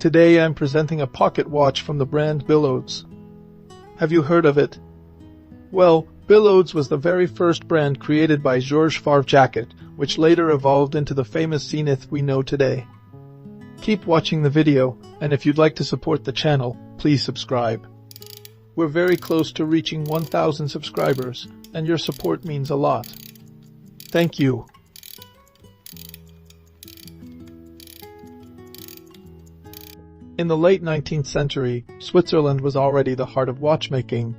Today I'm presenting a pocket watch from the brand Billodes. Have you heard of it? Well, Billodes was the very first brand created by Georges Favre-Jacot, which later evolved into the famous Zenith we know today. Keep watching the video, and if you'd like to support the channel, please subscribe. We're very close to reaching 1,000 subscribers, and your support means a lot. Thank you. In the late 19th century, Switzerland was already the heart of watchmaking.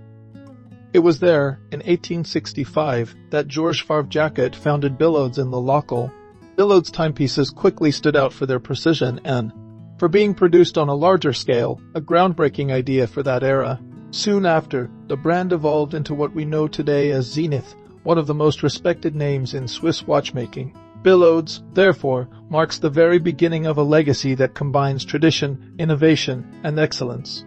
It was there, in 1865, that Georges Favre-Jacot founded Billodes in the Locle. Billodes timepieces quickly stood out for their precision and, for being produced on a larger scale, a groundbreaking idea for that era. Soon after, the brand evolved into what we know today as Zenith, one of the most respected names in Swiss watchmaking. Billodes, therefore, marks the very beginning of a legacy that combines tradition, innovation, and excellence.